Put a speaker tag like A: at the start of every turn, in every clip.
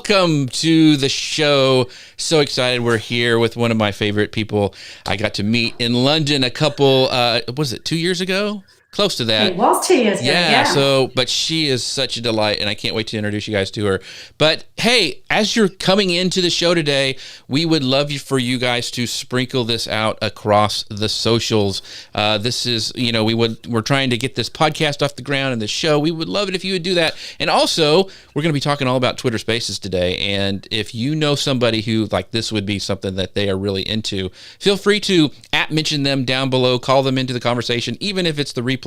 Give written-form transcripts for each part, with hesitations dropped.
A: Welcome to the show. So excited. We're here with one of my favorite people I got to meet in London a couple, was it 2 years ago? Close to that.
B: It was 2 years ago,
A: Yeah,
B: yeah.
A: but she is such a delight, and I can't wait to introduce you guys to her. But hey, as you're coming into the show today, we would love for you guys to sprinkle this out across the socials. This is, we're trying to get this podcast off the ground and the show. We would love it if you would do that. And also, we're going to be talking all about Twitter Spaces today. And if you know somebody who like this would be something that they are really into, feel free to mention them down below, call them into the conversation, even if it's the replay.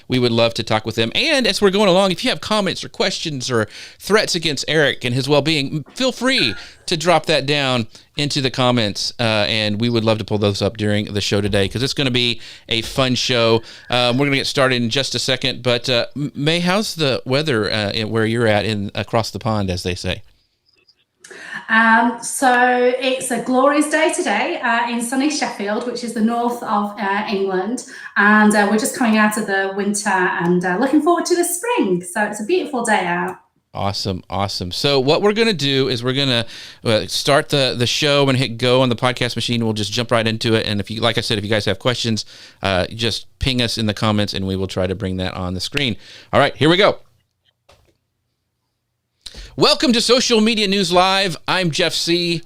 A: We would love to talk with them. And as we're going along, if you have comments or questions or threats against Eric and his well-being, feel free to drop that down into the comments. And we would love to pull those up during the show today because it's going to be a fun show. We're going to get started in just a second. But May, how's the weather where you're at across the pond, as they say?
B: So it's a glorious day today in sunny Sheffield, which is the north of England. And we're just coming out of the winter and looking forward to the spring. So it's a beautiful day out.
A: Awesome. So what we're going to do is we're going to start the show and hit go on the podcast machine. We'll just jump right into it. And if you, like I said, if you guys have questions, just ping us in the comments and we will try to bring that on the screen. All right, here we go. Welcome to Social Media News Live. I'm Jeff C.,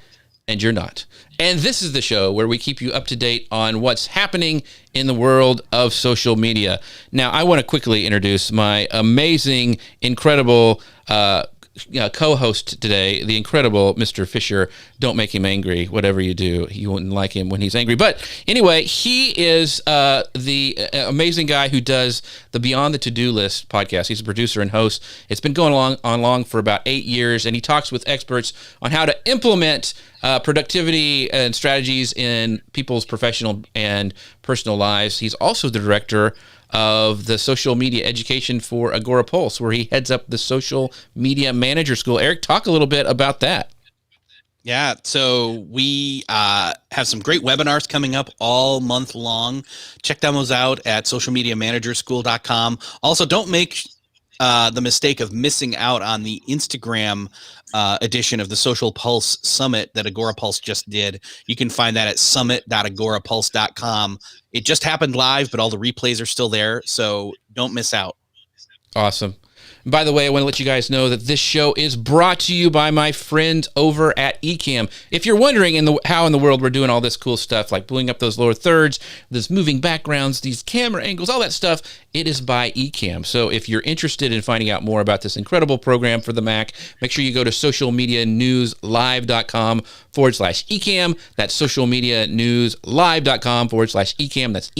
A: and you're not. And this is the show where we keep you up to date on what's happening in the world of social media. Now, I want to quickly introduce my amazing, incredible co-host today, the incredible Mr. Fisher. Don't make him angry. Whatever you do, you wouldn't like him when he's angry. But anyway, he is the amazing guy who does the Beyond the To-Do List podcast. He's a producer and host. It's been going along for about 8 years, and he talks with experts on how to implement productivity and strategies in people's professional and personal lives. He's also the director of the social media education for Agora Pulse, where he heads up the social media manager school. Eric, talk a little bit about that.
C: Yeah, so we have some great webinars coming up all month long. Check those out at socialmediamanagerschool.com. Also, don't make the mistake of missing out on the Instagram edition of the Social Pulse Summit that Agora Pulse just did. You can find that at summit.agorapulse.com. It just happened live, but all the replays are still there, so don't miss out.
A: Awesome. By the way, I want to let you guys know that this show is brought to you by my friends over at Ecamm. If you're wondering how in the world we're doing all this cool stuff, like blowing up those lower thirds, these moving backgrounds, these camera angles, all that stuff, it is by Ecamm. So if you're interested in finding out more about this incredible program for the Mac, make sure you go to socialmedianewslive.com/Ecamm. That's socialmedianewslive.com/Ecamm. That's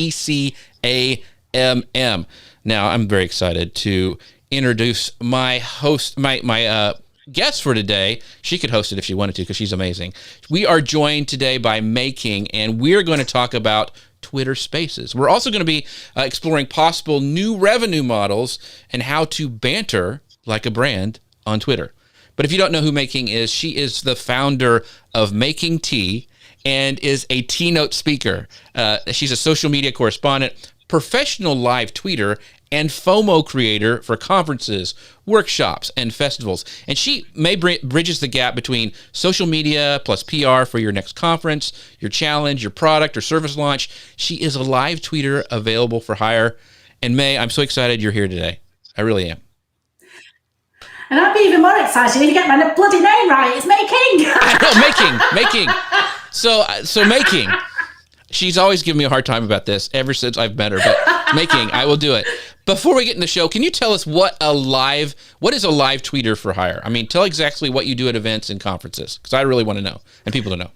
A: ECAMM. Now, I'm very excited to introduce my host, my guest for today. She could host it if she wanted to because she's amazing. We are joined today by May King, and we're going to talk about Twitter Spaces. We're also going to be exploring possible new revenue models and how to banter like a brand on Twitter. But if you don't know who May King is, she is the founder of Making Tea and is a keynote speaker. She's a social media correspondent, professional live tweeter, and FOMO creator for conferences, workshops, and festivals. And she bridges the gap between social media plus PR for your next conference, your challenge, your product or service launch. She is a live tweeter available for hire. And May, I'm so excited you're here today. I really am.
B: And I'd be even more excited if you get my bloody name right. It's May King.
A: Making. So Making. She's always given me a hard time about this ever since I've met her, but Making, I will do it. Before we get in the show, can you tell us what is a live tweeter for hire? I mean, tell exactly what you do at events and conferences, because I really want to know, and people to know.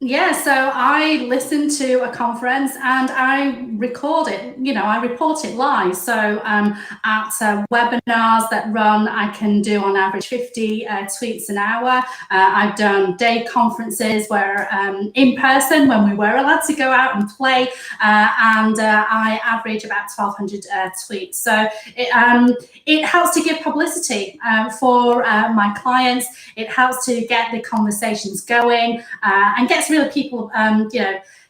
B: Yeah, so I listen to a conference and I record it, I report it live. So at webinars that run, I can do on average 50 tweets an hour. I've done day conferences where in person, when we were allowed to go out and play, and I average about 1,200 tweets. So it helps to give publicity for my clients. It helps to get the conversations going and gets real people,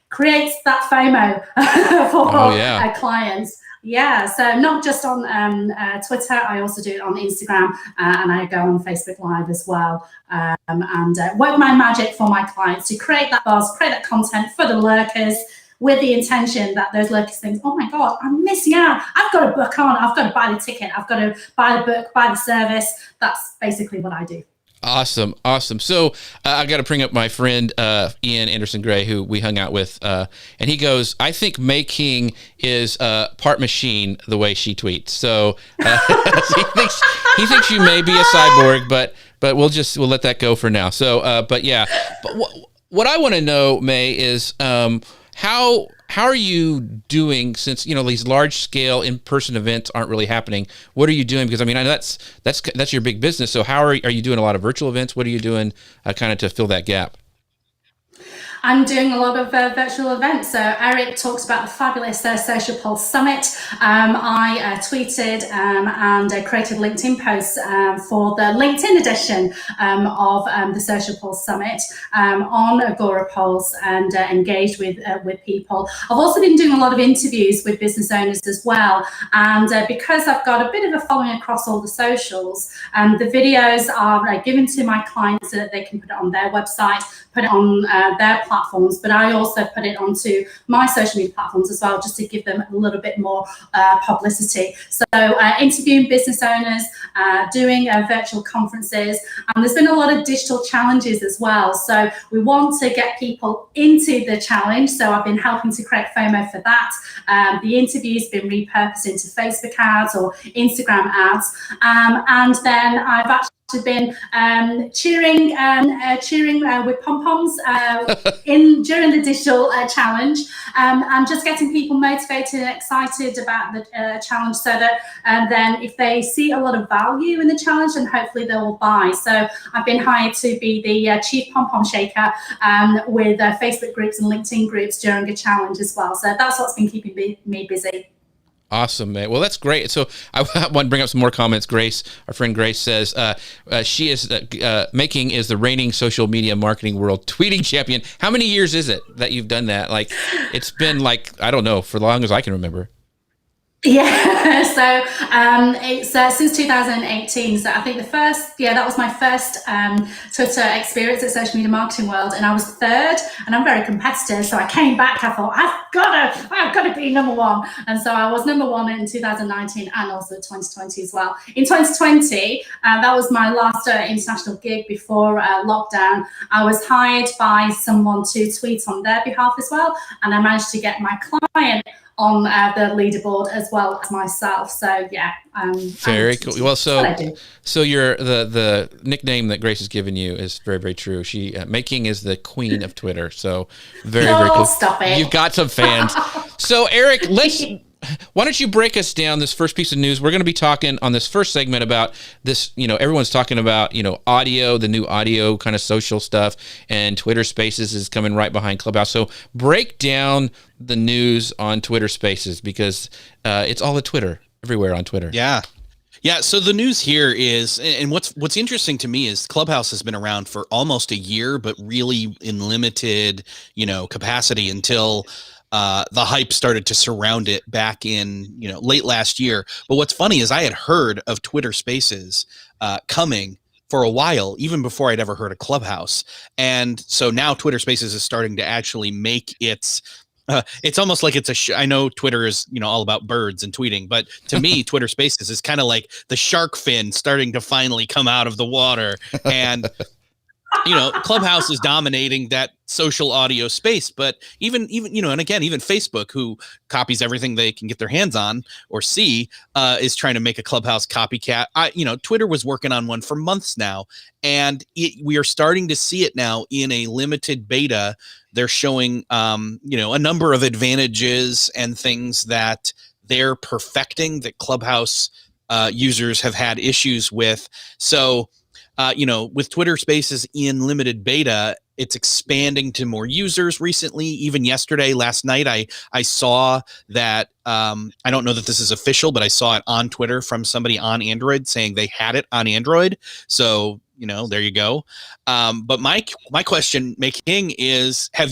B: creates that FOMO for our clients. Yeah, so not just on Twitter, I also do it on Instagram, and I go on Facebook Live as well, and work my magic for my clients to create that buzz, create that content for the lurkers, with the intention that those lurkers think, oh my God, I'm missing out. I've got to book on, I've got to buy the ticket, I've got to buy the book, buy the service. That's basically what I do.
A: Awesome. So I got to bring up my friend Ian Anderson Gray, who we hung out with, and he goes, "I think May King is part machine the way she tweets." So he thinks you may be a cyborg, but we'll let that go for now. So, but yeah, but what I want to know, May, is how are you doing, since these large scale in-person events aren't really happening? What are you doing? Because I know that's your big business. So how are you doing a lot of virtual events? What are you doing kind of to fill that gap?
B: I'm doing a lot of virtual events. So Eric talks about the fabulous Social Pulse Summit. I tweeted and created LinkedIn posts for the LinkedIn edition of the Social Pulse Summit on Agora Pulse, and engaged with people. I've also been doing a lot of interviews with business owners as well. And because I've got a bit of a following across all the socials, the videos are given to my clients so that they can put it on their website, put it on their platforms, but I also put it onto my social media platforms as well, just to give them a little bit more publicity. So interviewing business owners, doing virtual conferences, and there's been a lot of digital challenges as well. So we want to get people into the challenge. So I've been helping to create FOMO for that. The interviews been repurposed into Facebook ads or Instagram ads. And then I've actually been cheering with pom-poms during the digital challenge, and just getting people motivated and excited about the challenge, so that then if they see a lot of value in the challenge, then hopefully they will buy. So I've been hired to be the chief pom-pom shaker with Facebook groups and LinkedIn groups during a challenge as well. So that's what's been keeping me busy.
A: Awesome, man. Well, that's great. So I want to bring up some more comments. Grace, our friend Grace, says she is Making is the reigning social media marketing world tweeting champion. How many years is it that you've done that? Like, it's been I don't know, for as long as I can remember.
B: Yeah, so it's since 2018. So I think that was my first Twitter experience at Social Media Marketing World, and I was third, and I'm very competitive. So I came back, I thought, I've got to be number one. And so I was number one in 2019 and also 2020 as well. In 2020, that was my last international gig before lockdown. I was hired by someone to tweet on their behalf as well, and I managed to get my client on the leaderboard as well as myself. So yeah,
A: very cool. Well, so you're the nickname that Grace has given you is very, very true. She Making is the queen of Twitter. So very cool.
B: Stop it.
A: You've got some fans. So Eric, why don't you break us down this first piece of news? We're going to be talking on this first segment about this, everyone's talking about, audio, the new audio kind of social stuff, and Twitter Spaces is coming right behind Clubhouse. So break down the news on Twitter Spaces, because it's all at Twitter, everywhere on Twitter.
C: Yeah. So the news here is, and what's interesting to me is Clubhouse has been around for almost a year, but really in limited, capacity until the hype started to surround it back in, late last year. But what's funny is I had heard of Twitter Spaces coming for a while, even before I'd ever heard of Clubhouse. And so now Twitter Spaces is starting to actually make its it's almost like it's I know Twitter is, all about birds and tweeting, but to me, Twitter Spaces is kind of like the shark fin starting to finally come out of the water. And Clubhouse is dominating that social audio space, but even and again, even Facebook, who copies everything they can get their hands on or see, is trying to make a Clubhouse copycat. Twitter was working on one for months now, and we are starting to see it now in a limited beta. They're showing, a number of advantages and things that they're perfecting that Clubhouse users have had issues with. So, with Twitter Spaces in limited beta, it's expanding to more users recently. Even last night, I saw that, I don't know that this is official, but I saw it on Twitter from somebody on Android saying they had it on Android. So, there you go. But my question, King, is, I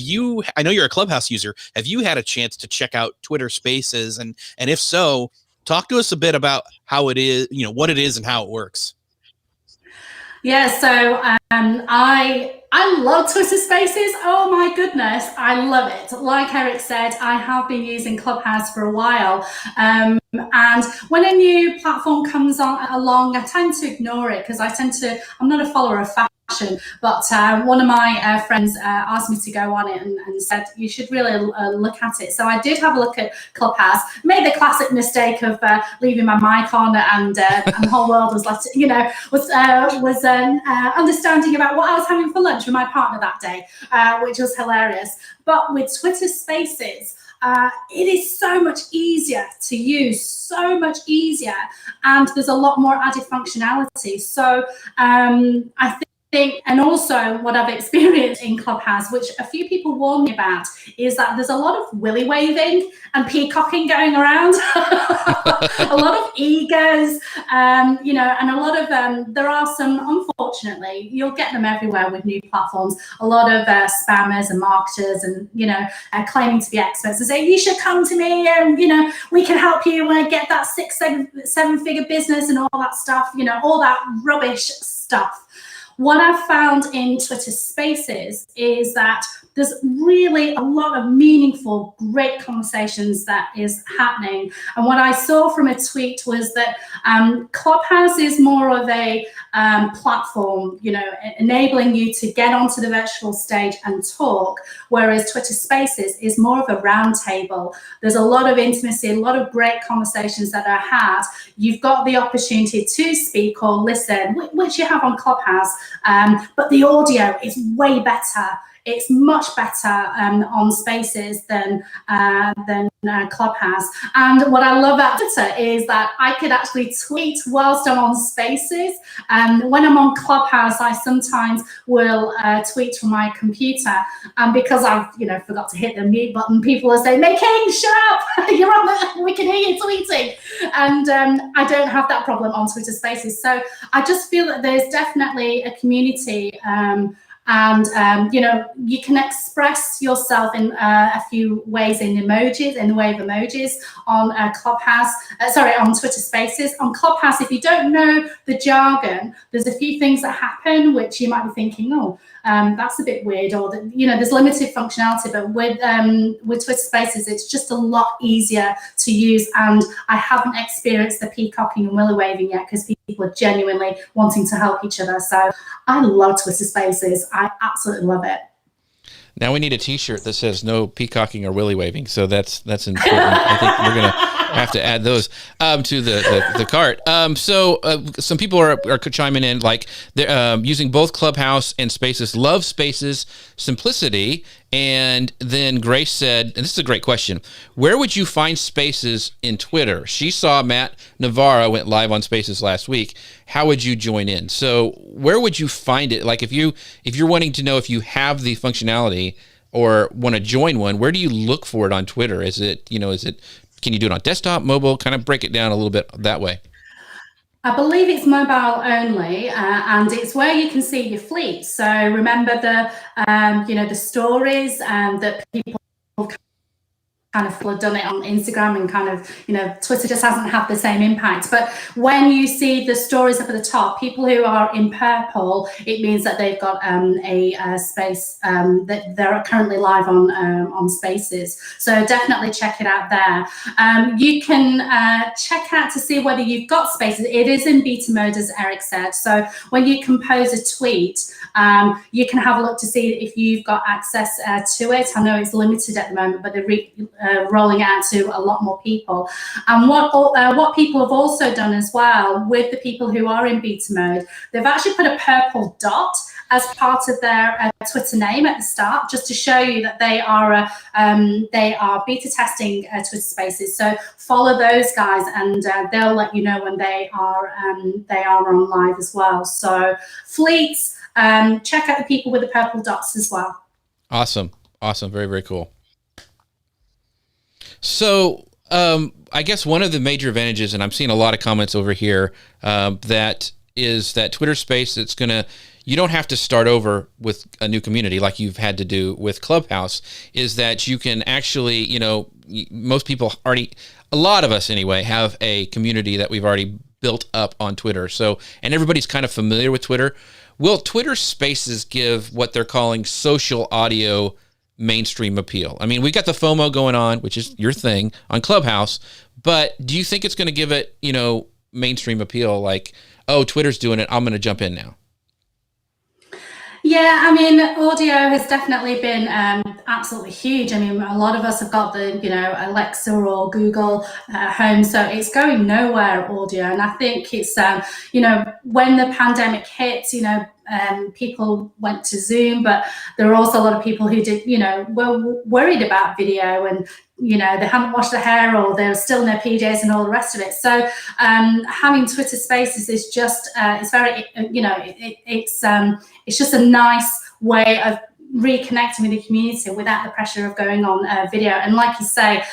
C: know you're a Clubhouse user. Have you had a chance to check out Twitter Spaces? And if so, talk to us a bit about how it is, what it is and how it works.
B: Yeah, so I love Twitter Spaces. Oh my goodness, I love it. Like Eric said, I have been using Clubhouse for a while. And when a new platform comes along, I tend to ignore it because I'm not a follower of fashion, but one of my friends asked me to go on it and said, you should really look at it. So I did have a look at Clubhouse, made the classic mistake of leaving my mic on, and the whole world was understanding about what I was having for lunch with my partner that day, which was hilarious. But with Twitter Spaces, it is so much easier to use, so much easier, and there's a lot more added functionality. So I think, and also what I've experienced in Clubhouse, which a few people warned me about, is that there's a lot of willy waving and peacocking going around, a lot of egos, and a lot of there are some, unfortunately, you'll get them everywhere with new platforms, a lot of spammers and marketers, and claiming to be experts and say, you should come to me, and we can help you get that 6-7 figure business and all that stuff, all that rubbish stuff. What I've found in Twitter Spaces is that there's really a lot of meaningful, great conversations that is happening. And what I saw from a tweet was that Clubhouse is more of a platform, enabling you to get onto the virtual stage and talk, whereas Twitter Spaces is more of a round table. There's a lot of intimacy, a lot of great conversations that are had. You've got the opportunity to speak or listen, which you have on Clubhouse, but the audio is way better. It's much better on Spaces than Clubhouse. And what I love about Twitter is that I could actually tweet whilst I'm on Spaces. When I'm on Clubhouse, I sometimes will tweet from my computer. And because I've forgot to hit the mute button, people are saying, King, shut up! You're on we can hear you tweeting. And I don't have that problem on Twitter Spaces. So I just feel that there's definitely a community, and you can express yourself in a few ways in the way of emojis on Clubhouse. On Twitter Spaces. On Clubhouse, if you don't know the jargon, there's a few things that happen which you might be thinking, that's a bit weird, or there's limited functionality. But with Twitter Spaces, it's just a lot easier to use, and I haven't experienced the peacocking and willy waving yet because people are genuinely wanting to help each other. So I love Twitter Spaces. I absolutely love it.
A: Now we need a T-shirt that says "No peacocking or willy waving." So that's important. I think we're gonna have to add those to the cart. So some people are chiming in, like they're using both Clubhouse and Spaces. Love Spaces simplicity. And then Grace said, and this is a great question, where would you find Spaces in Twitter? She saw Matt Navarro went live on Spaces last week. How would you join in? So where would you find it? Like if you're wanting to know if you have the functionality or want to join one, where do you look for it on Twitter? Can you do it on desktop, mobile? Kind of break it down a little bit that way.
B: I believe it's mobile only, and it's where you can see your fleet. So remember the stories that people kind of have done it on Instagram, and kind of Twitter just hasn't had the same impact. But when you see the stories up at the top, people who are in purple, it means that they've got a space that they're currently live on Spaces. So definitely check it out there. You can check out to see whether you've got Spaces. It is in beta mode, as Eric said. So when you compose a tweet, you can have a look to see if you've got access to it. I know it's limited at the moment, but they're rolling out to a lot more people. And what people have also done as well with the people who are in beta mode, they've actually put a purple dot as part of their Twitter name at the start, just to show you that they are beta testing Twitter Spaces. So follow those guys, and they'll let you know when they are on live as well. So fleets, check out the people with the purple dots as well.
A: Awesome. Very, very cool. So I guess one of the major advantages, and I'm seeing a lot of comments over here, that is that Twitter Space, you don't have to start over with a new community like you've had to do with Clubhouse, is that you can actually, most people already, a lot of us anyway, have a community that we've already built up on Twitter. So, and everybody's kind of familiar with Twitter. Will Twitter Spaces give what they're calling social audio mainstream appeal? I mean, we got the FOMO going on, which is your thing on Clubhouse, but do you think it's going to give it, mainstream appeal? Like, oh, Twitter's doing it, I'm going to jump in now.
B: Yeah, I mean, audio has definitely been absolutely huge. I mean, a lot of us have got the, Alexa or Google Home, so it's going nowhere, audio. And I think it's, when the pandemic hit, people went to Zoom, but there were also a lot of people who were worried about video, and they hadn't washed their hair, or they were still in their PJs and all the rest of it. So having Twitter Spaces is just it's very it's just a nice way of reconnecting with the community without the pressure of going on video. And like you say,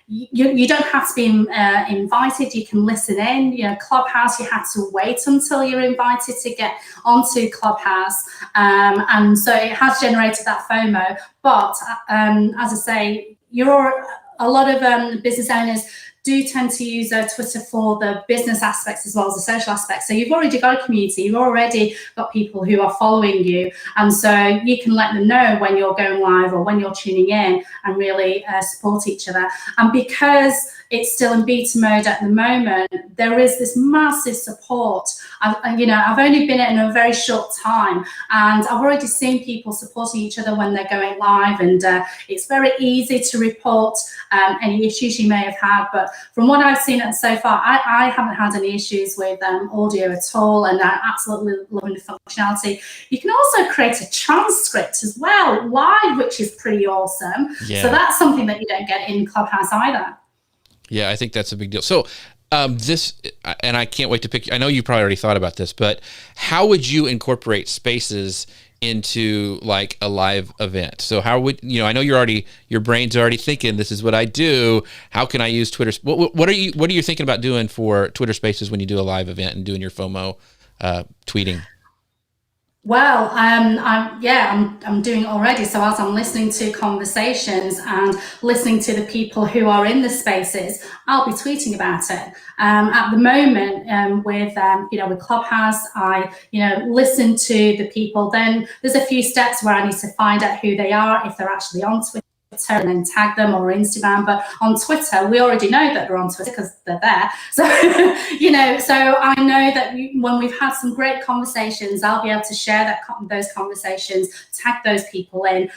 B: you don't have to be invited. You can listen in. Clubhouse, you had to wait until you're invited to get onto Clubhouse, and so it has generated that FOMO. But as I say, a lot of business owners do tend to use Twitter for the business aspects as well as the social aspects. So you've already got a community, you've already got people who are following you, and so you can let them know when you're going live or when you're tuning in, and really support each other. And because it's still in beta mode at the moment, there is this massive support. I've only been in a very short time, and I've already seen people supporting each other when they're going live, and it's very easy to report any issues you may have had. But from what I've seen so far, I haven't had any issues with audio at all, and I'm absolutely loving the functionality. You can also create a transcript as well live, which is pretty awesome. Yeah. So that's something that you don't get in Clubhouse either.
A: Yeah, I think that's a big deal. So this, and I can't wait to pick, I know you probably already thought about this, but how would you incorporate Spaces into like a live event? So how would, I know your brain's already thinking, this is what I do. How can I use Twitter? What are you thinking about doing for Twitter Spaces when you do a live event and doing your FOMO tweeting?
B: Well, I'm doing it already. So as I'm listening to conversations and listening to the people who are in the spaces, I'll be tweeting about it. At the moment, with Clubhouse, I listen to the people. Then there's a few steps where I need to find out who they are, if they're actually on Twitter, and then tag them, or Instagram. But on Twitter, we already know that they're on Twitter because they're there. So, so I know that when we've had some great conversations, I'll be able to share those conversations, tag those people in.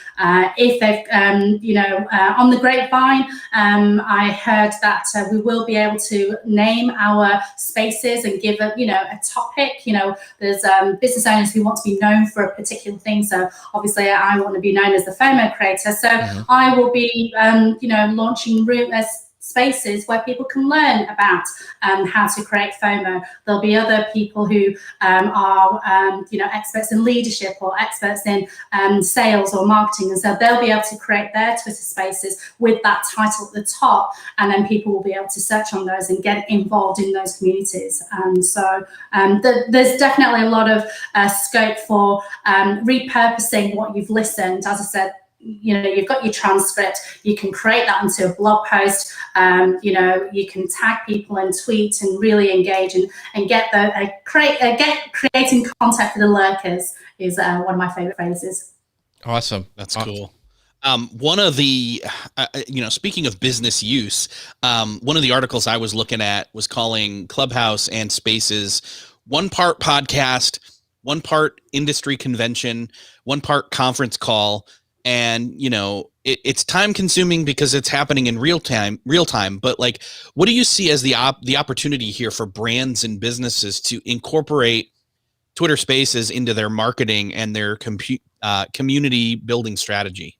B: If they've, on the grapevine, I heard that we will be able to name our spaces and give a topic. There's business owners who want to be known for a particular thing. So obviously, I want to be known as the FOMO creator. So I will be, launching spaces where people can learn about how to create FOMO. There'll be other people who are, experts in leadership or experts in sales or marketing, and so they'll be able to create their Twitter spaces with that title at the top, and then people will be able to search on those and get involved in those communities. And so there's definitely a lot of scope for repurposing what you've listened. As I said, you've got your transcript, you can create that into a blog post, you can tag people and tweet and really engage and get creating content for the lurkers is one of my favorite phrases.
A: Awesome.
C: That's cool. One of the, speaking of business use, one of the articles I was looking at was calling Clubhouse and Spaces 1 part podcast, 1 part industry convention, 1 part conference call. And, it's time consuming because it's happening in real time. But like, what do you see as the opportunity here for brands and businesses to incorporate Twitter Spaces into their marketing and their community building strategy?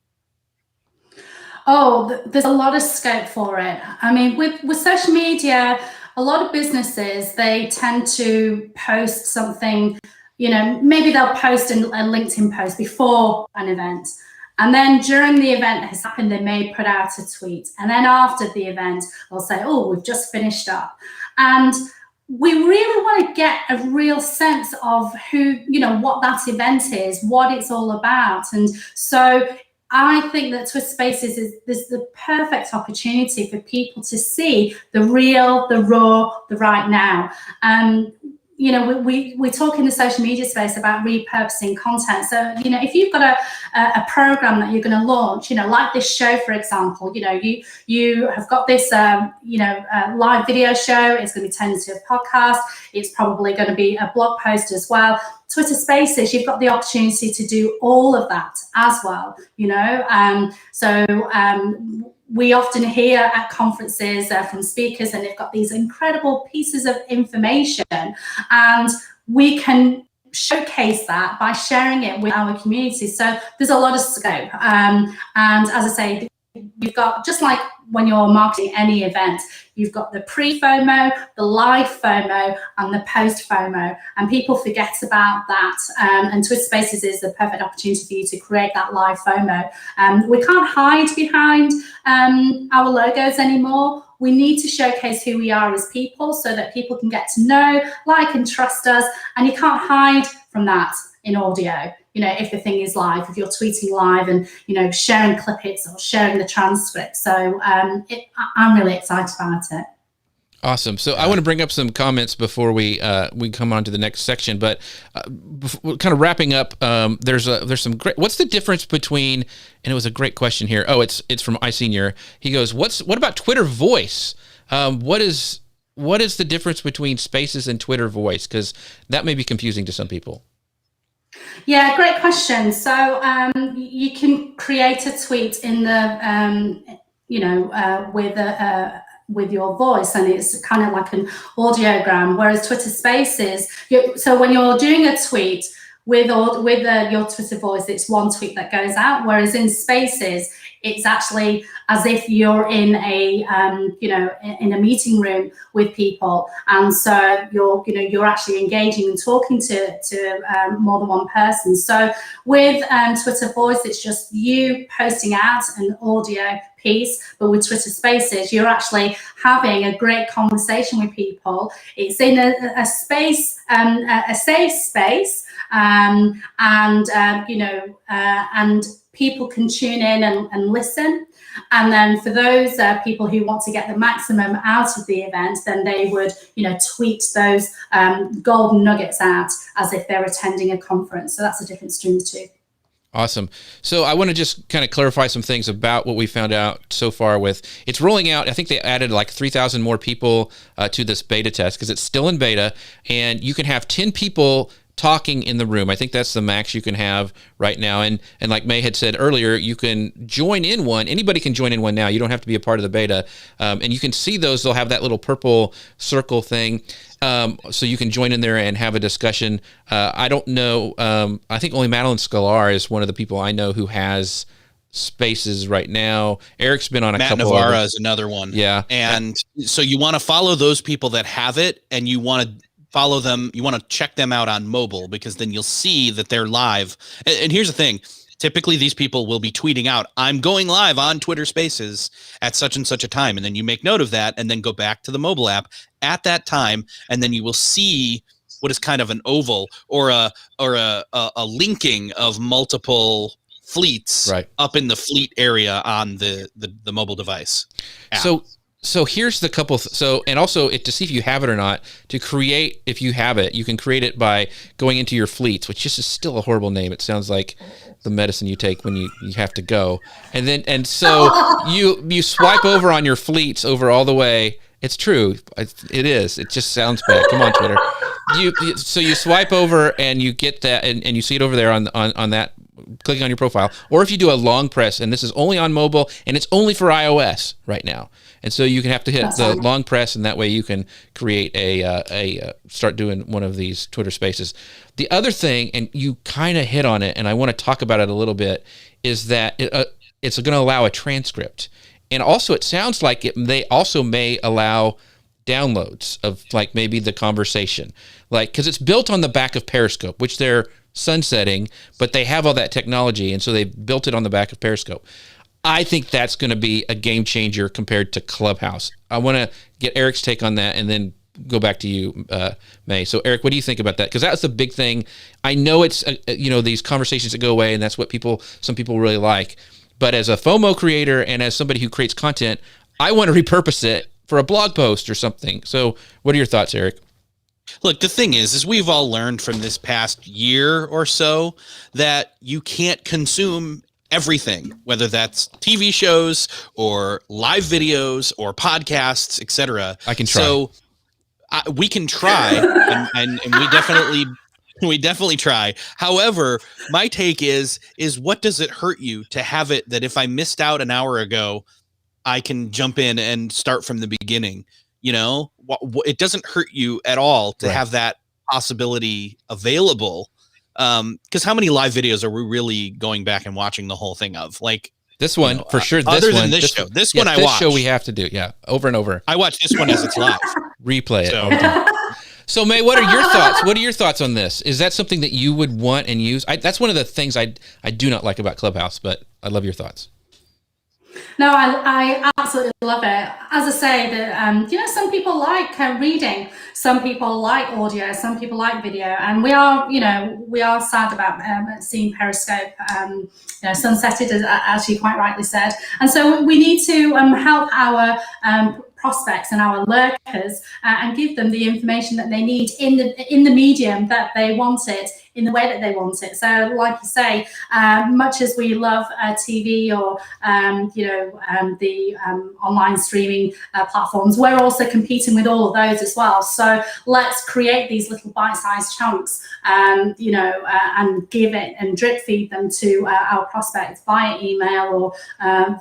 B: Oh, there's a lot of scope for it. I mean, with social media, a lot of businesses, they tend to post something, maybe they'll post a LinkedIn post before an event. And then during the event has happened, they may put out a tweet. And then after the event, they'll say, oh, we've just finished up. And we really want to get a real sense of who, what that event is, what it's all about. And so I think that Twitter Spaces is the perfect opportunity for people to see the real, the raw, the right now. We talk in the social media space about repurposing content. So, if you've got a program that you're going to launch, like this show, for example, you have got this, live video show. It's going to be turned into a podcast. It's probably going to be a blog post as well. Twitter Spaces, you've got the opportunity to do all of that as well, we often hear at conferences from speakers, and they've got these incredible pieces of information, and we can showcase that by sharing it with our community. So there's a lot of scope. And as I say, you've got, just like when you're marketing any event, you've got the pre-FOMO, the live FOMO, and the post-FOMO, and people forget about that. And Twitter Spaces is the perfect opportunity for you to create that live FOMO. We can't hide behind our logos anymore. We need to showcase who we are as people so that people can get to know, like, and trust us. And you can't hide from that in audio. If the thing is live, if you're tweeting live and, sharing clip hits or sharing the transcript. So I'm really excited about it.
A: Awesome. So I want to bring up some comments before we come on to the next section, but kind of wrapping up, there's some great, what's the difference between, and it was a great question here. Oh, it's from iSenior. He goes, what about Twitter Voice? What is the difference between Spaces and Twitter Voice? Because that may be confusing to some people.
B: Yeah, great question. So you can create a tweet in the, with your voice, and it's kind of like an audiogram, whereas Twitter Spaces, so when you're doing a tweet with your Twitter Voice, it's one tweet that goes out, whereas in Spaces, it's actually as if you're in a in a meeting room with people, and so you're actually engaging and talking to more than one person. So with Twitter Voice, it's just you posting out an audio piece, but with Twitter Spaces, you're actually having a great conversation with people. It's in a space, a safe space, and people can tune in and listen. And then for those people who want to get the maximum out of the event, then they would, tweet those golden nuggets out as if they're attending a conference. So that's a different stream too.
A: Awesome. So I want to just kind of clarify some things about what we found out so far with, it's rolling out. I think they added like 3,000 more people to this beta test because it's still in beta, and you can have 10 people talking in the room. I think that's the max you can have right now. And like May had said earlier, you can join in one. Anybody can join in one now. You don't have to be a part of the beta. And you can see those. They'll have that little purple circle thing. So you can join in there and have a discussion. I don't know. I think only Madeline Scalar is one of the people I know who has Spaces right now. Eric's been on a couple.
C: Matt Navarra is another one.
A: Yeah.
C: And so you want to follow those people that have it, and you want to follow them. You want to check them out on mobile, because then you'll see that they're live. And here's the thing. Typically, these people will be tweeting out, I'm going live on Twitter Spaces at such and such a time. And then you make note of that and then go back to the mobile app at that time. And then you will see what is kind of an oval or a linking of multiple fleets up in the fleet area on the mobile device app.
A: So here's the couple. And also to see if you have it or not, to create, if you have it, you can create it by going into your fleets, which is still a horrible name. It sounds like the medicine you take when you have to go. And so you swipe over on your fleets over all the way. It's true. It is. It just sounds bad. Come on, Twitter. So you swipe over and you get that, and you see it over there on that, clicking on your profile. Or if you do a long press, and this is only on mobile, and it's only for iOS right now. And so you can have to hit the long press, and that way you can create start doing one of these Twitter Spaces. The other thing, and you kind of hit on it, and I want to talk about it a little bit, is that it's going to allow a transcript. And also it sounds like they also may allow downloads of like maybe the conversation, like, because it's built on the back of Periscope, which they're sunsetting, but they have all that technology, and so they built it on the back of Periscope. I think that's going to be a game changer compared to Clubhouse. I want to get Eric's take on that, and then go back to you, May. So Eric, what do you think about that? Because that's the big thing. I know it's these conversations that go away, and that's what some people really like. But as a FOMO creator and as somebody who creates content, I want to repurpose it for a blog post or something. So what are your thoughts, Eric?
C: Look, the thing is we've all learned from this past year or so that you can't consume everything, whether that's TV shows or live videos or podcasts, etc.
A: I can try.
C: So we can try, and we definitely try. However, my take is what does it hurt you to have it that if I missed out an hour ago, I can jump in and start from the beginning? It doesn't hurt you at all to have that possibility available. Because how many live videos are we really going back and watching the whole thing of? Like
A: this one, for sure.
C: Other than this show. This one I watch.
A: This show we have to do, over and over.
C: I watch this one as it's live.
A: Replay it. So May, what are your thoughts? What are your thoughts on this? Is that something that you would want and use? That's one of the things I do not like about Clubhouse, but I love your thoughts.
B: No, I absolutely love it. As I say, that some people like reading, some people like audio, some people like video, and we are sad about seeing Periscope sunsetted, as you quite rightly said. And so we need to help our prospects and our lurkers and give them the information that they need in the medium that they want it, in the way that they want it. So like you say, much as we love TV or the online streaming platforms, we're also competing with all of those as well. So let's create these little bite-sized chunks and give it and drip feed them to our prospects via email or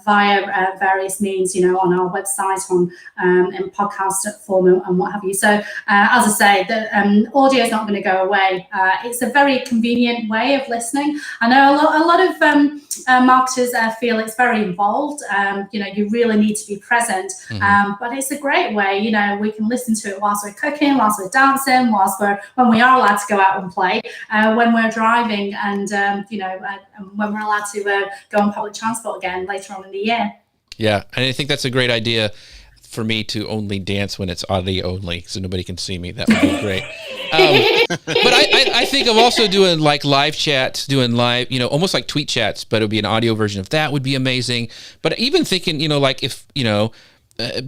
B: via various means, on our website, in podcast form and what have you. So as I say, the audio is not going to go away. It's a very convenient way of listening. I know a lot of marketers feel it's very involved. You really need to be present, but it's a great way. We can listen to it whilst we're cooking, whilst we're dancing, when we are allowed to go out and play, when we're driving, and when we're allowed to go on public transport again later on in the year.
A: Yeah, and I think that's a great idea for me to only dance when it's audio only, so nobody can see me. That would be great. But I think of also doing like live chats, doing live, almost like tweet chats, but it would be an audio version of that would be amazing. But even thinking, like if,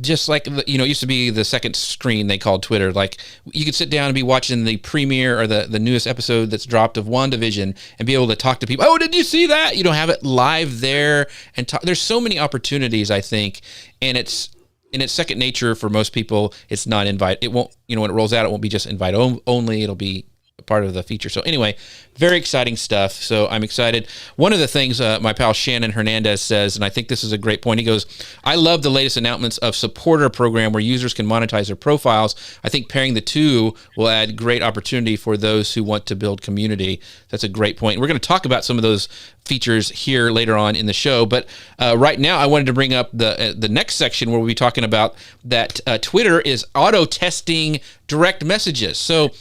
A: just like, it used to be the second screen they called Twitter. Like you could sit down and be watching the premiere or the newest episode that's dropped of WandaVision and be able to talk to people. Oh, did you see that? Have it live there and talk. There's so many opportunities, I think, and it's second nature for most people. It's not invite. It won't, when it rolls out, it won't be just invite only. It'll be part of the feature. So anyway, very exciting stuff. So I'm excited. One of the things my pal Shannon Hernandez says, and I think this is a great point, he goes, I love the latest announcements of supporter program where users can monetize their profiles. I think pairing the two will add great opportunity for those who want to build community. That's a great point. We're going to talk about some of those features here later on in the show. But right now, I wanted to bring up the next section where we'll be talking about that Twitter is auto-testing direct messages. So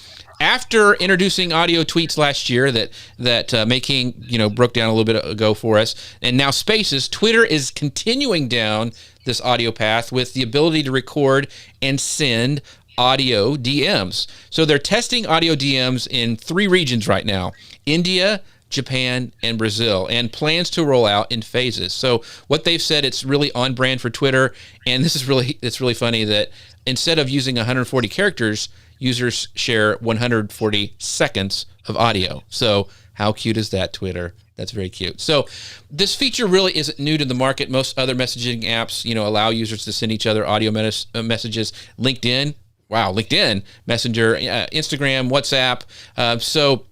A: after introducing audio tweets last year that Making broke down a little bit ago for us, and now Spaces, Twitter is continuing down this audio path with the ability to record and send audio DMs. So they're testing audio DMs in 3 regions right now: India, Japan, and Brazil, and plans to roll out in phases. So what they've said, it's really on brand for Twitter, and it's really funny that instead of using 140 characters, users share 140 seconds of audio. So how cute is that, Twitter? That's very cute. So this feature really isn't new to the market. Most other messaging apps, allow users to send each other audio messages. LinkedIn, Messenger, Instagram, WhatsApp. So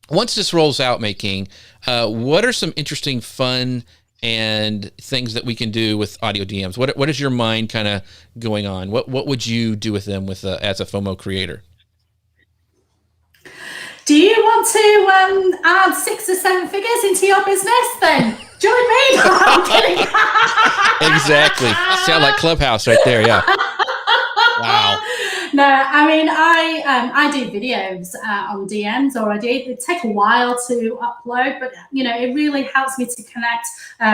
A: once this rolls out, Making, what are some interesting, fun, and things that we can do with audio DMs? What is your mind kind of going on? What would you do with them as a FOMO creator?
B: Do you want to add 6 or 7 figures into your business? Then join me. No, I'm kidding.
A: Exactly. Sound like Clubhouse right there. Yeah.
C: Wow.
B: No, I mean, I do videos on DMs already. It take a while to upload, but it really helps me to connect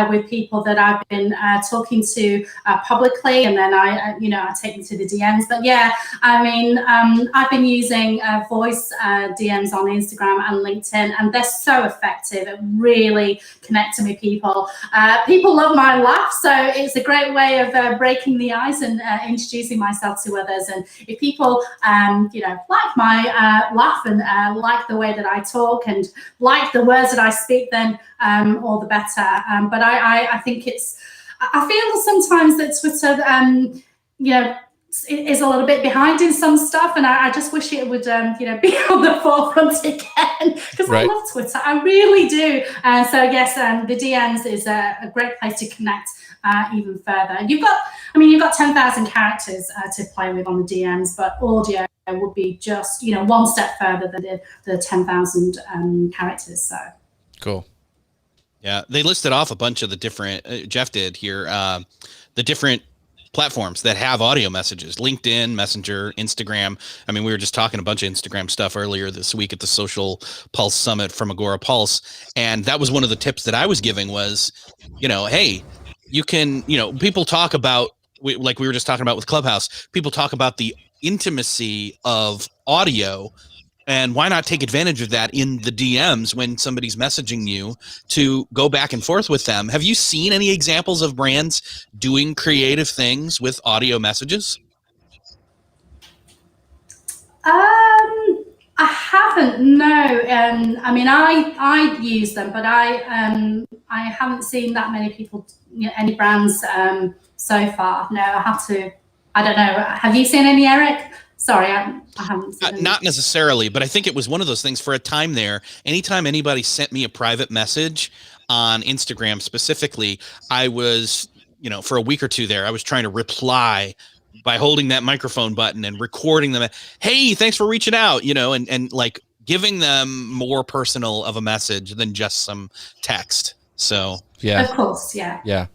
B: with people that I've been talking to publicly, and then I take them to the DMs. But yeah, I mean, I've been using voice DMs on Instagram and LinkedIn, and they're so effective. It really connects with people. People love my laugh, so it's a great way of breaking the ice and introducing myself to others. And if people, like my laugh and like the way that I talk and like the words that I speak, then all the better. But I think I feel sometimes that Twitter, is a little bit behind in some stuff, and I just wish it would, be on the forefront again, because I love Twitter, I really do. So yes, the DMs is a great place to connect even further. You've got 10,000 characters to play with on the DMs, but audio would be just one step further than the 10,000 characters. So
A: cool.
C: Yeah, they listed off a bunch of the different Jeff did here, the different platforms that have audio messages: LinkedIn, Messenger, Instagram. I mean, we were just talking a bunch of Instagram stuff earlier this week at the Social Pulse Summit from Agora Pulse. And that was one of the tips that I was giving was, hey, you can, people talk about, like we were just talking about with Clubhouse, people talk about the intimacy of audio. And why not take advantage of that in the DMs when somebody's messaging you to go back and forth with them? Have you seen any examples of brands doing creative things with audio messages?
B: I haven't. No. I mean, I use them, but I haven't seen that many people, any brands so far. No, I have to. I don't know. Have you seen any, Eric? Sorry, I haven't seen
C: not necessarily, but I think it was one of those things for a time there. Anytime anybody sent me a private message on Instagram specifically, I was, for a week or two there, I was trying to reply by holding that microphone button and recording them. Hey, thanks for reaching out, and like giving them more personal of a message than just some text. So,
B: yeah, of course. Yeah.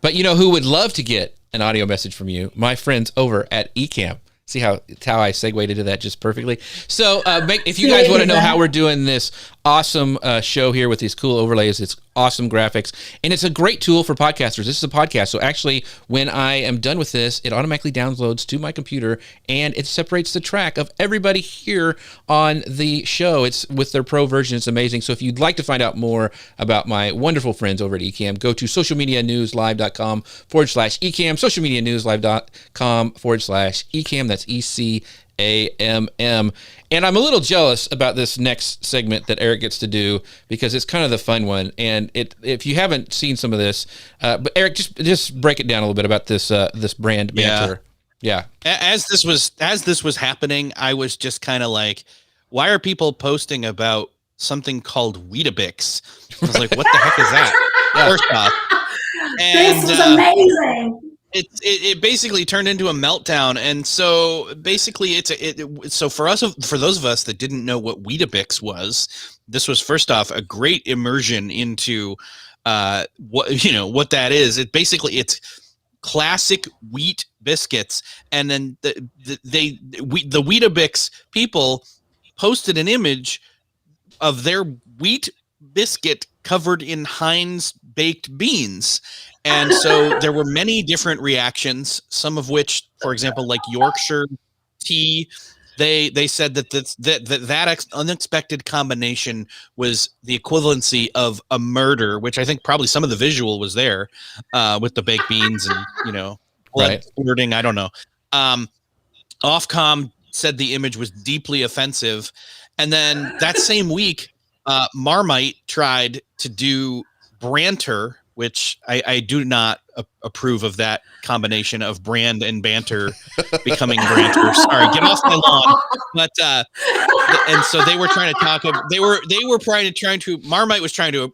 A: But who would love to get an audio message from you? My friends over at Ecamm. See how I segued into that just perfectly. So if you guys want to know how we're doing this awesome show here with these cool overlays, it's awesome graphics, and it's a great tool for podcasters. This is a podcast, so actually when I am done with this, it automatically downloads to my computer, and it separates the track of everybody here on the show. It's with their pro version. It's amazing. So if you'd like to find out more about my wonderful friends over at Ecamm, go to socialmedianewslive.com/Ecamm, socialmedianewslive.com/Ecamm. That's ECAMM. And I'm a little jealous about this next segment that Eric gets to do, because it's kind of the fun one. And if you haven't seen some of this, but Eric, just break it down a little bit about this this brand banter. Yeah.
C: As this was happening, I was just kind of like, why are people posting about something called Weetabix? I was like, what the heck is that? First off,
B: this was amazing.
C: It basically turned into a meltdown, and so basically so for those of us that didn't know what Weetabix was, this was first off a great immersion into what that is. It's classic wheat biscuits, and then the Weetabix people posted an image of their wheat biscuit covered in Heinz baked beans. And so there were many different reactions, some of which, for example, like Yorkshire tea, they said that unexpected combination was the equivalency of a murder, which I think probably some of the visual was there with the baked beans and, blood squirting. I don't know. Ofcom said the image was deeply offensive. And then that same week, Marmite tried to do Branter, which I do not approve of that combination of brand and banter becoming Branter. Sorry, get off my lawn. But and so they were trying to talk. Marmite was trying to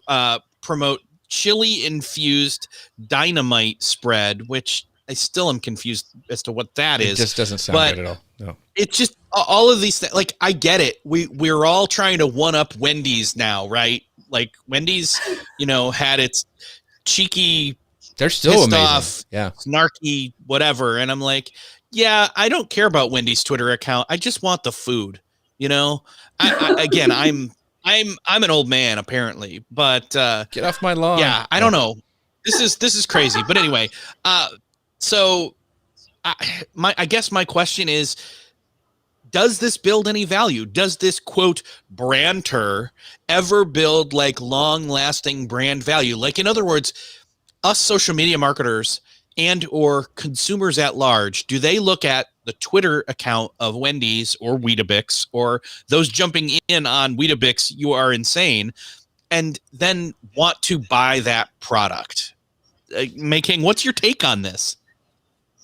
C: promote chili infused dynamite spread, which I still am confused as to what that is.
A: It just doesn't sound good at all. No.
C: It's just all of these things. Like, I get it. We're all trying to one up Wendy's now, right? Like Wendy's, had its cheeky,
A: they're still amazing.
C: Off, snarky, whatever. And I'm like, yeah, I don't care about Wendy's Twitter account. I just want the food. You know, again, I'm an old man apparently, but
A: Get off my lawn.
C: yeah, I don't know. This is crazy. But anyway, so I guess my question is, does this build any value? Does this quote branter ever build like long lasting brand value? Like, in other words, us social media marketers and or consumers at large, do they look at the Twitter account of Wendy's or Weetabix or those jumping in on Weetabix, you are insane, and then want to buy that product? May King, what's your take on this?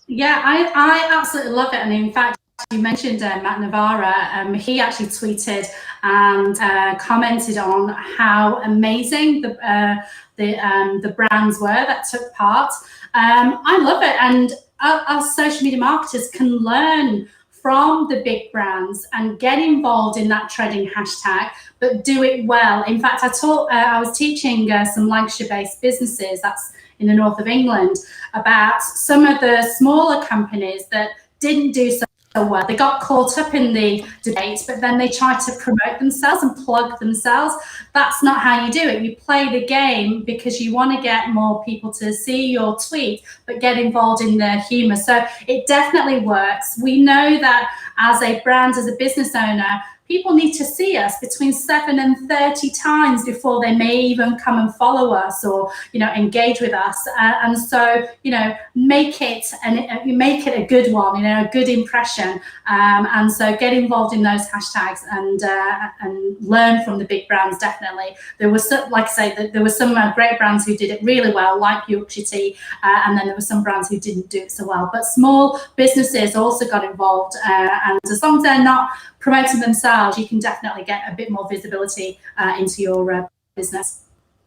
B: Yeah, I absolutely love it. And in fact, you mentioned Matt Navarra. He actually tweeted and commented on how amazing the brands were that took part. I love it, and us social media marketers can learn from the big brands and get involved in that trending hashtag, but do it well. In fact, I was teaching some Lancashire-based businesses, that's in the north of England, about some of the smaller companies that didn't do so well. They got caught up in the debate, but then they tried to promote themselves and plug themselves. That's not how you do it. You play the game because you want to get more people to see your tweet, but get involved in the humor. So it definitely works. We know that as a brand, as a business owner, people need to see us between 7 and 30 times before they may even come and follow us or, engage with us. And so, make it a good one, a good impression. And so get involved in those hashtags and learn from the big brands. Definitely. There was, like I say, there were some great brands who did it really well, like Yorkshire Tea, and then there were some brands who didn't do it so well. But small businesses also got involved, and as long as they're not promoting themselves, you can definitely get a bit more visibility into your business.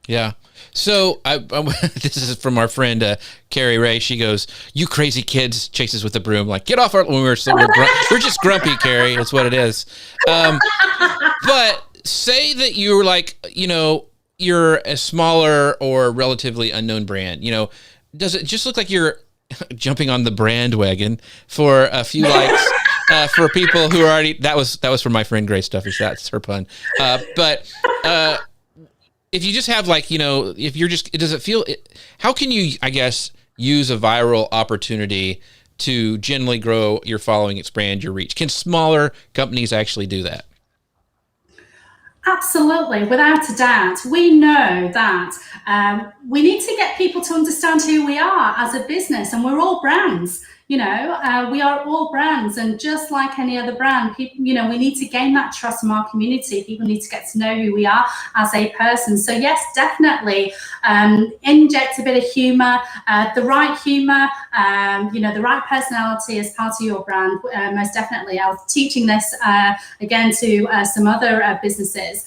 A: Yeah. So this is from our friend Carrie Ray. She goes, "You crazy kids!" Chases with the broom, like, "Get off our." When we're just grumpy, Carrie. That's what it is. But say that you're like, you're a smaller or relatively unknown brand. Does it just look like you're jumping on the brand wagon for a few likes? For people who are already, that was from my friend Grace Stuffish. That's her pun. But if you just have if you're just, does it feel? How can you, I guess, use a viral opportunity to generally grow your following, expand your reach? Can smaller companies actually do that?
B: Absolutely, without a doubt. We know that we need to get people to understand who we are as a business, and we're all brands. We are all brands, and just like any other brand, people, we need to gain that trust from our community. People need to get to know who we are as a person. So yes, definitely inject a bit of humor, the right humor, the right personality as part of your brand. Most definitely. I was teaching this again to some other businesses.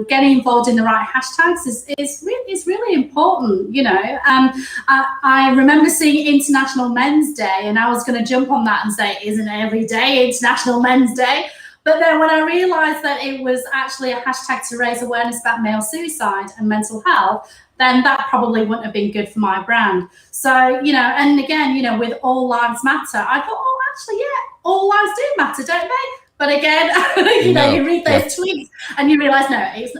B: Getting involved in the right hashtags is really important. I remember seeing International Men's Day, and I was going to jump on that and say, isn't every day International Men's Day? But then when I realized that it was actually a hashtag to raise awareness about male suicide and mental health, then that probably wouldn't have been good for my brand. So, and again, with All Lives Matter, I thought, oh, actually, yeah, all lives do matter, don't they? But again, you read those tweets and you realize, no, it's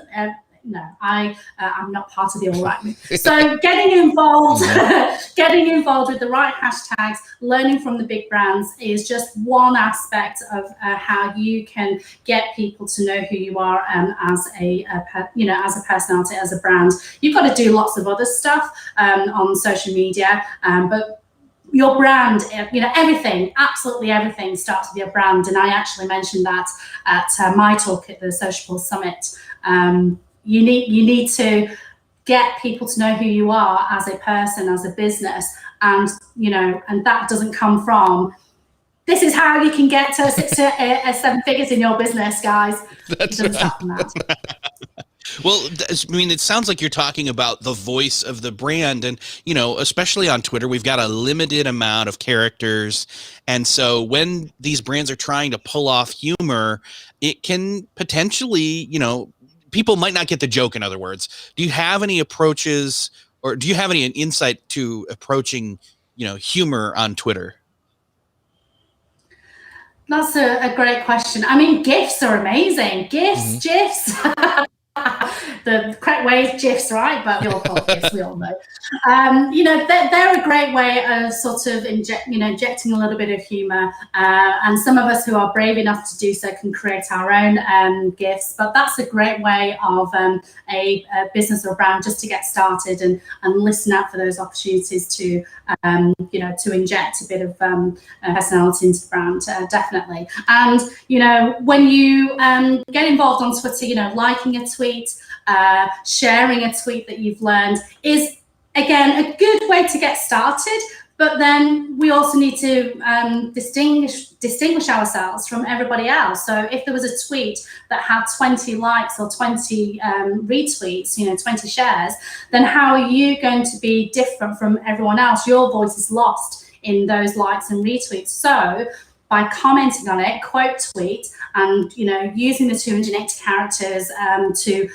B: I'm not part of the all right. So getting involved with the right hashtags, learning from the big brands is just one aspect of how you can get people to know who you are as a personality, as a brand. You've got to do lots of other stuff on social media, but your brand, everything, absolutely everything starts with your brand. And I actually mentioned that at my talk at the Social Pulse Summit. You need to get people to know who you are as a person, as a business, and that doesn't come from, this is how you can get to 6 to 7 figures in your business, guys.
A: That's
B: it doesn't start from that.
C: Well, I mean, it sounds like you're talking about the voice of the brand, and especially on Twitter, we've got a limited amount of characters, and so when these brands are trying to pull off humor, it can potentially, people might not get the joke. In other words, do you have any approaches, or do you have any insight to approaching, humor on Twitter?
B: That's a great question. I mean, GIFs are amazing. GIFs, GIFs. The correct way is GIFs, right? But we all call it GIFs, we all know. They're a great way of sort of injecting a little bit of humor. And some of us who are brave enough to do so can create our own GIFs. But that's a great way of a business or brand just to get started and listen out for those opportunities to inject a bit of personality into the brand, definitely. And, when you get involved on Twitter, liking a tweet, sharing a tweet that you've learned is, again, a good way to get started. But then we also need to distinguish ourselves from everybody else. So if there was a tweet that had 20 likes or 20 retweets, 20 shares, then how are you going to be different from everyone else? Your voice is lost in those likes and retweets. So by commenting on it, quote tweet, and using the 280 characters to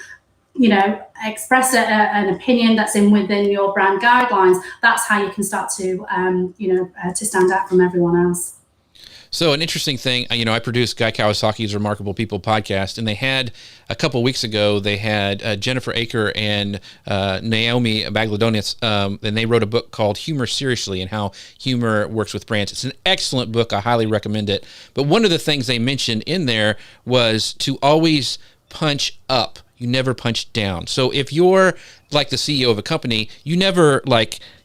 B: express an opinion that's within your brand guidelines, that's how you can start to to stand out from everyone else.
A: So an interesting thing, I produced Guy Kawasaki's Remarkable People podcast, and they had a couple weeks ago, they had Jennifer Aker and Naomi Bagladonis, and they wrote a book called Humor Seriously and How Humor Works with Brands. It's an excellent book. I highly recommend it. But one of the things they mentioned in there was to always punch up. You never punch down. So if you're like the CEO of a company, you never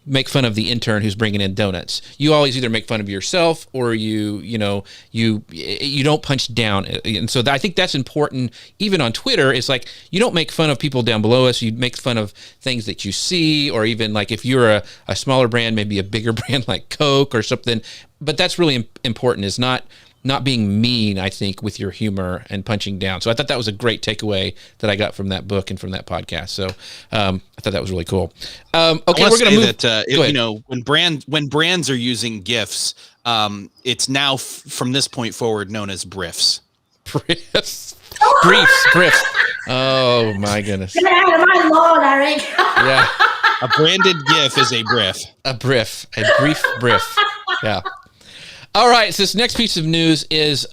A: make fun of the intern who's bringing in donuts. You always either make fun of yourself or you don't punch down. And so I think that's important. Even on Twitter, it's like you don't make fun of people down below us. You make fun of things that you see, or even like if you're a smaller brand, maybe a bigger brand like Coke or something. But that's really important. Is not being mean, I think, with your humor and punching down. So I thought that was a great takeaway that I got from that book and from that podcast. So I thought that was really cool. Okay, we're going to move.
C: That, when brands are using GIFs, it's now from this point forward known as briefs.
A: Briefs. Oh my goodness!
B: Get out of my lawn, Eric.
A: Yeah,
C: a branded GIF is a brief.
A: A brief. Yeah. All right, so this next piece of news is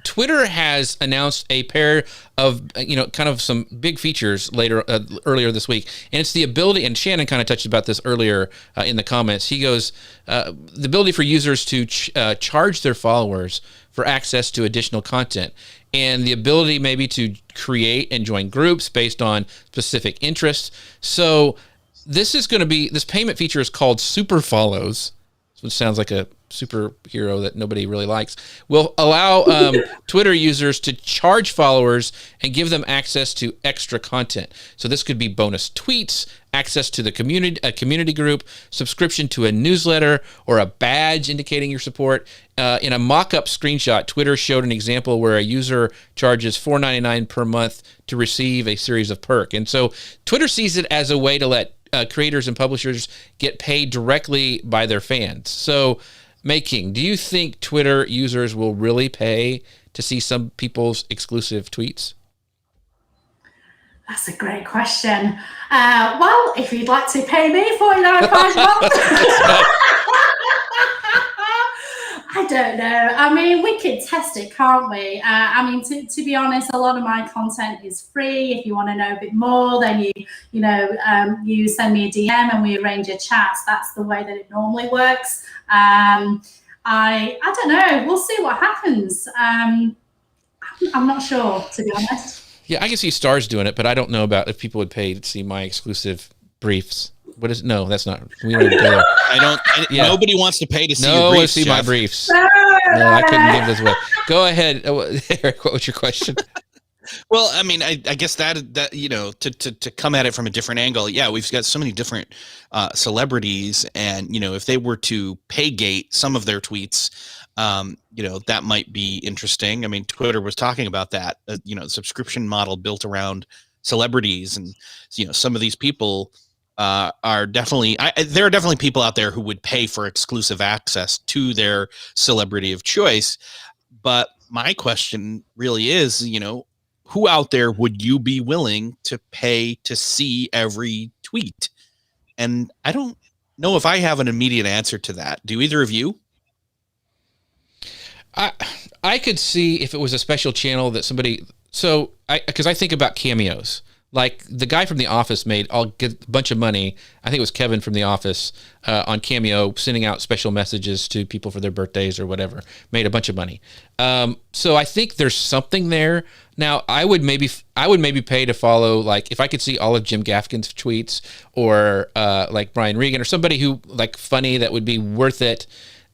A: Twitter has announced a pair of, kind of some big features earlier this week. And it's the ability, and Shannon kind of touched about this earlier in the comments. He goes, the ability for users to charge their followers for access to additional content, and the ability maybe to create and join groups based on specific interests. So this payment feature is called Super Follows, which sounds like a superhero that nobody really likes, will allow Twitter users to charge followers and give them access to extra content. So this could be bonus tweets, access to a community group, subscription to a newsletter, or a badge indicating your support. In a mock-up screenshot, Twitter showed an example where a user charges $4.99 per month to receive a series of perks. And so Twitter sees it as a way to let creators and publishers get paid directly by their fans. So, do you think Twitter users will really pay to see some people's exclusive tweets?
B: That's a great question. Well, if you'd like to pay me $49 a month, I don't know. I mean, we could test it, can't we? To be honest, a lot of my content is free. If you want to know a bit more, then you send me a DM and we arrange a chat. That's the way that it normally works. I don't know. We'll see what happens. I'm not sure, to be honest.
A: Yeah, I can see Stars doing it, but I don't know about if people would pay to see my exclusive briefs. What is? No, that's not. We don't even go there.
C: Nobody wants to pay to see your
A: briefs.
C: briefs,
A: see
C: Jeff.
A: my briefs. No, I couldn't give this away. Go ahead, Eric. What was your question?
C: Well, I mean, I guess that to come at it from a different angle. Yeah, we've got so many different celebrities, and if they were to pay gate some of their tweets, that might be interesting. I mean, Twitter was talking about that, subscription model built around celebrities, and some of these people are definitely there are definitely people out there who would pay for exclusive access to their celebrity of choice. But my question really is, who out there would you be willing to pay to see every tweet? And I don't know if I have an immediate answer to that. Do either of you?
A: I could see if it was a special channel that somebody. So because I think about cameos. Like the guy from The Office I'll get a bunch of money. I think it was Kevin from The Office on Cameo, sending out special messages to people for their birthdays or whatever. Made a bunch of money. So I think there's something there. Now I would maybe pay to follow, like if I could see all of Jim Gaffigan's tweets or like Brian Regan or somebody who like funny that would be worth it,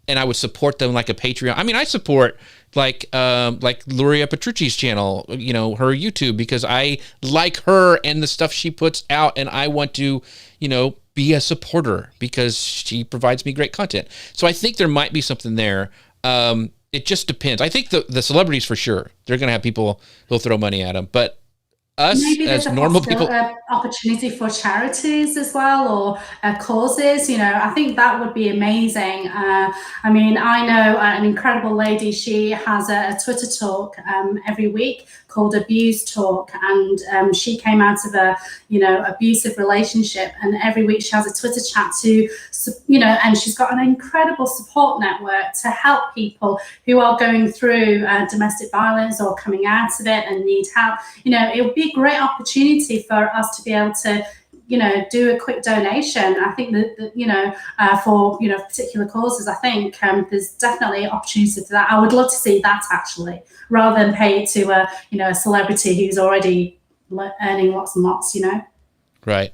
A: and I would support them like a Patreon. I mean, I support like Luria Petrucci's channel, her YouTube, because I like her and the stuff she puts out, and I want to, be a supporter because she provides me great content. So I think there might be something there. It just depends. I think the celebrities for sure, they're going to have people who'll throw money at them, but us
B: maybe
A: as normal people,
B: opportunity for charities as well, or causes. I think that would be amazing. I mean, I know an incredible lady. She has a Twitter talk every week called Abuse Talk, and she came out of a abusive relationship, and every week she has a Twitter chat to and she's got an incredible support network to help people who are going through domestic violence or coming out of it and need help. It would be a great opportunity for us to be able to do a quick donation. I think that for particular causes, I think there's definitely opportunity for that. I would love to see that, actually, rather than pay it to a celebrity who's already earning lots and lots.
A: Right.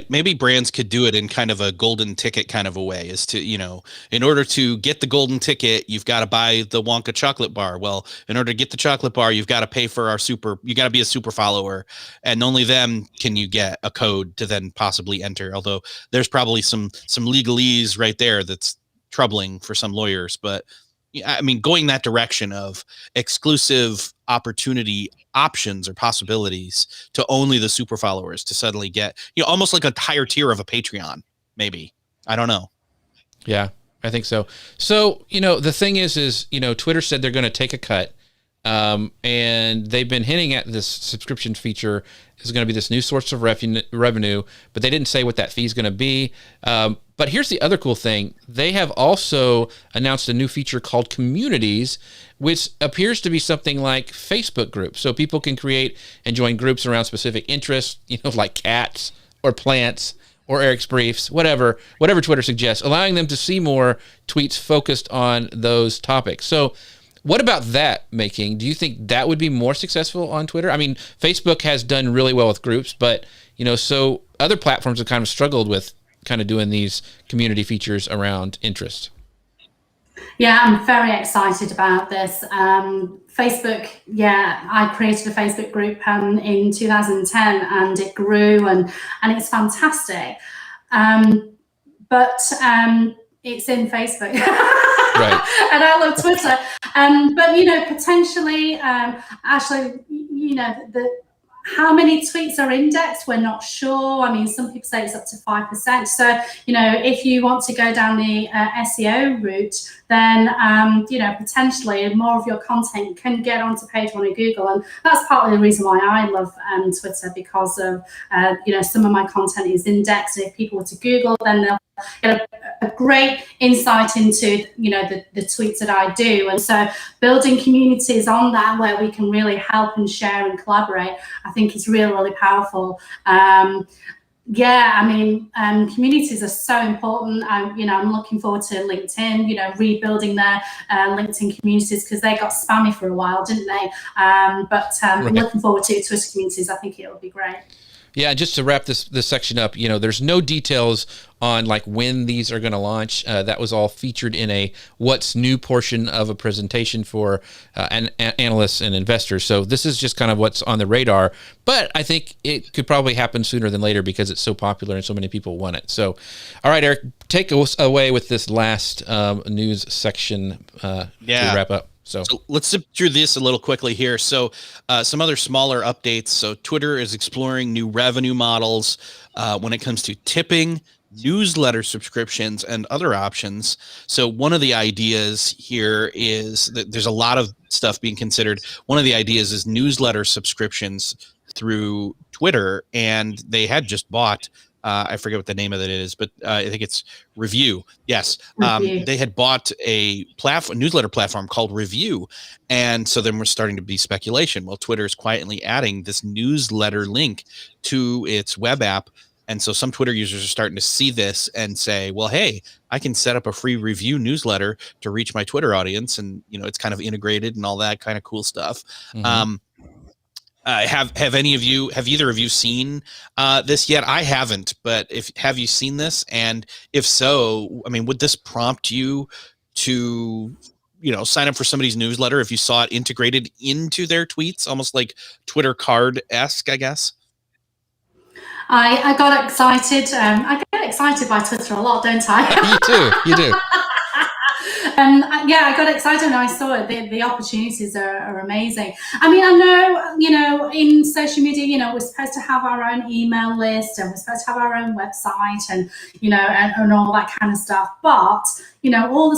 C: Maybe brands could do it in kind of a golden ticket kind of a way, is to, in order to get the golden ticket, you've got to buy the Wonka chocolate bar. Well, in order to get the chocolate bar, you've got to pay for you got to be a super follower, and only then can you get a code to then possibly enter. Although there's probably some legalese right there that's troubling for some lawyers, but I mean, going that direction of exclusive opportunity options or possibilities to only the super followers to suddenly get, almost like a higher tier of a Patreon, maybe. I don't know.
A: Yeah, I think so. So, the thing is, Twitter said they're going to take a cut. And they've been hinting at this subscription feature is going to be this new source of revenue, but they didn't say what that fee is going to be. But here's the other cool thing. They have also announced a new feature called Communities, which appears to be something like Facebook groups. So people can create and join groups around specific interests, like cats or plants or Eric's briefs, whatever Twitter suggests, allowing them to see more tweets focused on those topics. So what about that, Making? Do you think that would be more successful on Twitter? I mean, Facebook has done really well with groups, but, so other platforms have kind of struggled with kind of doing these community features around interest.
B: Yeah, I'm very excited about this. Facebook, I created a Facebook group in 2010, and it grew, and it's fantastic. But it's in Facebook. Right. And I love Twitter. But, potentially, actually, how many tweets are indexed, we're not sure. I mean, some people say it's up to 5%. So, if you want to go down the SEO route, then, potentially more of your content can get onto page one of Google. And that's partly the reason why I love Twitter, because of, some of my content is indexed. If people were to Google, then they'll get a great insight into the tweets that I do. And so building communities on that where we can really help and share and collaborate, I think is really powerful. Communities are so important. I'm looking forward to LinkedIn, rebuilding their LinkedIn communities, because they got spammy for a while, didn't they? I'm looking forward to Twitter communities. I think it'll be great.
A: Yeah, just to wrap this section up, there's no details on like when these are going to launch. That was all featured in a what's new portion of a presentation for analysts and investors. So this is just kind of what's on the radar. But I think it could probably happen sooner than later because it's so popular and so many people want it. So, all right, Eric, take us away with this last news section to wrap up. So
C: let's zip through this a little quickly here. So some other smaller updates. So Twitter is exploring new revenue models when it comes to tipping, newsletter subscriptions, and other options. So one of the ideas here is that there's a lot of stuff being considered. One of the ideas is newsletter subscriptions through Twitter, and they had just bought I forget what the name of it is, but I think it's Review. Yes.
B: Review.
C: They had bought a newsletter platform called Review. And so then we're starting to be speculation. Well, Twitter is quietly adding this newsletter link to its web app. And so some Twitter users are starting to see this and say, well, hey, I can set up a free review newsletter to reach my Twitter audience. And, it's kind of integrated and all that kind of cool stuff.
A: Mm-hmm.
C: Have either of you seen this yet? I haven't, but have you seen this? And if so, I mean, would this prompt you to, sign up for somebody's newsletter if you saw it integrated into their tweets, almost like Twitter card-esque, I guess?
B: I got excited. I get excited by Twitter a lot, don't I?
A: You do.
B: Yeah, I got excited when I saw it. The opportunities are amazing. I mean, I know, in social media, we're supposed to have our own email list and we're supposed to have our own website and, and all that kind of stuff. But, all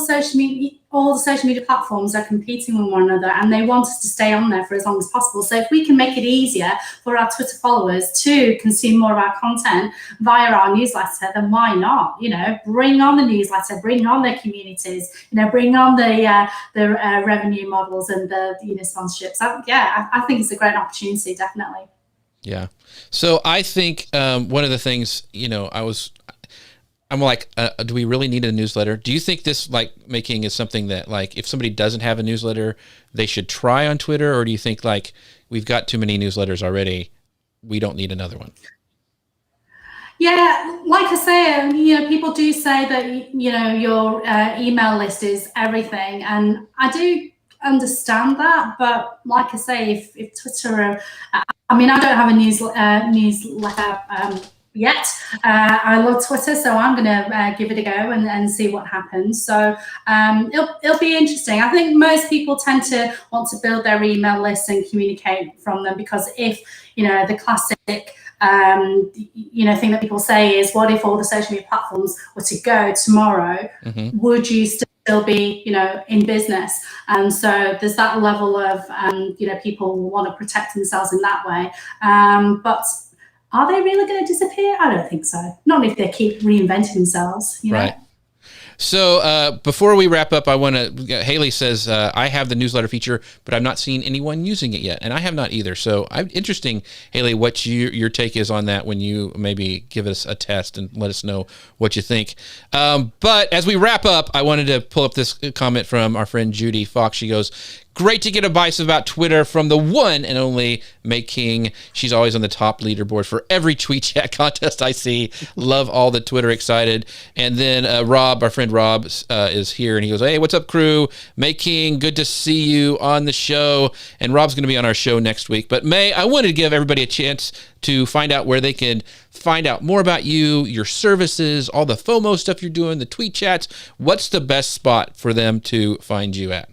B: the social media platforms are competing with one another and they want us to stay on there for as long as possible. So if we can make it easier for our Twitter followers to consume more of our content via our newsletter, then why not? Bring on the newsletter, bring on the communities, bring on the revenue models and the sponsorships. I think it's a great opportunity, definitely.
A: Yeah. So I think one of the things, I'm like, do we really need a newsletter? Do you think this making is something that if somebody doesn't have a newsletter, they should try on Twitter? Or do you think we've got too many newsletters already, we don't need another one?
B: Yeah, like I say, people do say that, your email list is everything. And I do understand that. But like I say, if Twitter, I don't have a newsletter yet. I love Twitter, so I'm going to give it a go and see what happens. So it'll be interesting. I think most people tend to want to build their email lists and communicate from them because if, the classic thing that people say is, what if all the social media platforms were to go tomorrow? Mm-hmm. Would you still be, in business? And so there's that level of, people want to protect themselves in that way. But are they really going to disappear? I don't think so. Not if they keep reinventing themselves,
A: Right. So before we wrap up, Haley says, I have the newsletter feature, but I've not seen anyone using it yet. And I have not either. So interesting, Haley, what your take is on that when you maybe give us a test and let us know what you think. But as we wrap up, I wanted to pull up this comment from our friend Judy Fox. She goes, great to get advice about Twitter from the one and only May King. She's always on the top leaderboard for every tweet chat contest I see. Love all the Twitter excited. And then Rob, our friend Rob, is here and he goes, hey, what's up, crew? May King, good to see you on the show. And Rob's going to be on our show next week. But May, I wanted to give everybody a chance to find out where they can find out more about you, your services, all the FOMO stuff you're doing, the tweet chats. What's the best spot for them to find you at?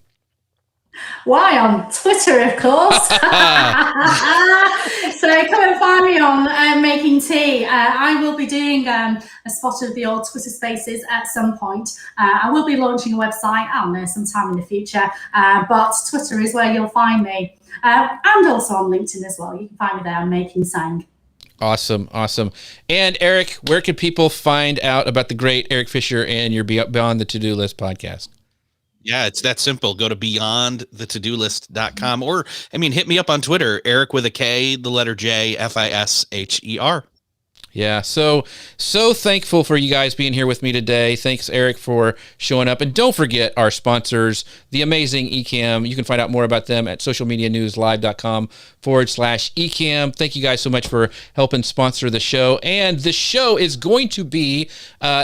B: Why, on Twitter, of course. So come and find me on Making Tea. I will be doing a spot of the old Twitter Spaces at some point. I will be launching a website, I don't know, sometime in the future. But Twitter is where you'll find me. And also on LinkedIn as well. You can find me there on Making Sang.
A: Awesome. And Eric, where can people find out about the great Eric Fisher and your Beyond the To-Do List podcast?
C: Yeah, it's that simple. Go to beyondthetodolist.com or, hit me up on Twitter, Eric with a K, the letter J, Fisher.
A: Yeah, so thankful for you guys being here with me today. Thanks, Eric, for showing up. And don't forget our sponsors, the amazing Ecamm. You can find out more about them at socialmedianewslive.com/Ecamm. Thank you guys so much for helping sponsor the show. And the show is going to be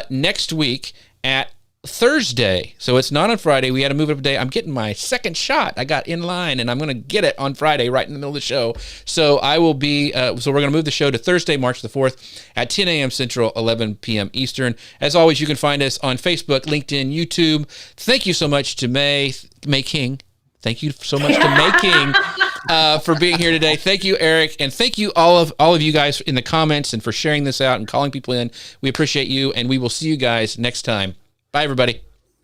A: next week at Thursday. So it's not on Friday. We had to move it up a day. I'm getting my second shot. I got in line and I'm going to get it on Friday right in the middle of the show. So I will be, so we're going to move the show to Thursday, March the 4th at 10 a.m. Central, 11 p.m. Eastern. As always, you can find us on Facebook, LinkedIn, YouTube. Thank you so much to May King. Thank you so much to May King for being here today. Thank you, Eric. And thank you all of you guys in the comments and for sharing this out and calling people in. We appreciate you and we will see you guys next time. Bye, everybody.